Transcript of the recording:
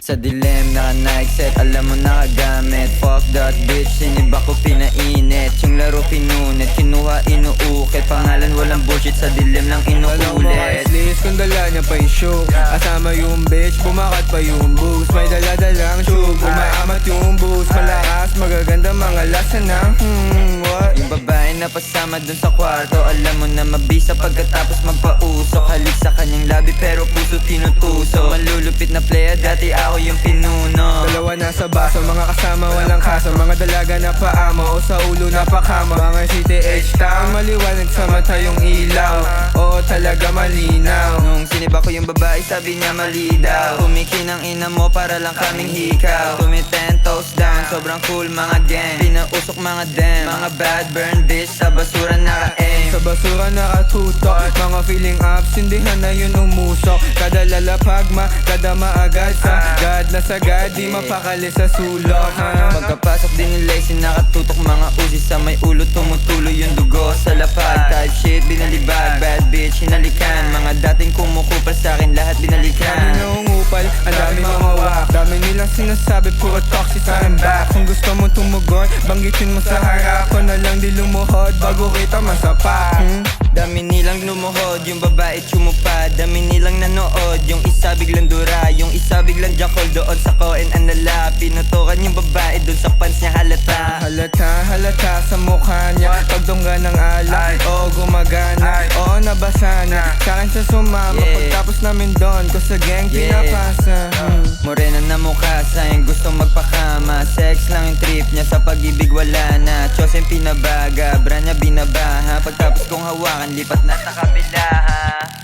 Sa dilim naka-Nike-set, alam mo nakagamit. Fuck that bitch, siniba ko pinainit. Yung laro pinunit, kinuha inuukit. Pangalan walang bullshit, sa dilim lang Alam mo inuulit. list kung dala niya pa yung show. Kasama yung bitch, bumakat pa yung booze. May dala-dalang shoe, umaamat yung booze. Malakas, magaganda mga lasa ng what? Yung babae na pasama dun sa kwarto, alam mo na mabisa pagkatapos magpausok. Halik sa kanyang labi pero puso tinutuso. Malulupit na playa, dati ako yung pinuno. Dalawa na sa baso, mga kasama walang kaso. Mga dalaga na paamo o sa ulo na pakama. Mga CTH town, maliwanag sa mata yung ilaw. Oo talaga malinaw. Nung siniba ko yung babae, sabi niya mali daw. Kumikinang ina mo para lang kaming hikaw. Tumi 10 toes down, sobrang cool mga gang. Pinausok mga dem, mga bad burn bitch. Sa basura naka-aim. Sa basura nakatutok, mga feeling ups, sindihan na yun umusok. Kada lalapag, kada maagad sa God na sagad, di mapakali sa sulok. Pagkapasok din nila sinakatutok mga uzi sa may ulo. Tumutuloy yung dugo sa lapag. Type shit, binalibag, bad bitch, hinalikan. Mga dating kumukupal sa akin, lahat Dami binalikan. naungupal, ang dami mga wak. Dami nilang sinasabi, puro toxic sa akin back. Kung gusto mo tumugon, banggitin mo sa harap. Ko na lang di lumuhod, bago kita masapak. Dami nilang lumuhod, yung babae tsumupad. Dami nilang nanood, yung isa biglang dura. Yung isa biglang jakol doon sa koen anala. Pinutukan yung babae doon sa pants niya halata. Halata sa mukha niya, pagdungga ng alak. Oo gumagana, oo nabasa na. Sa'kin siya sumama, pagtapos namin doon ko sa gang pinapasa. Morena na mukha, sayang gusto magpakama. Sex lang yung trip niya, sa pag-ibig wala na. Diyos yung pinabaga, bra niya binabaha. Pagtapos kong hawakan, lipat na sa kabila ha.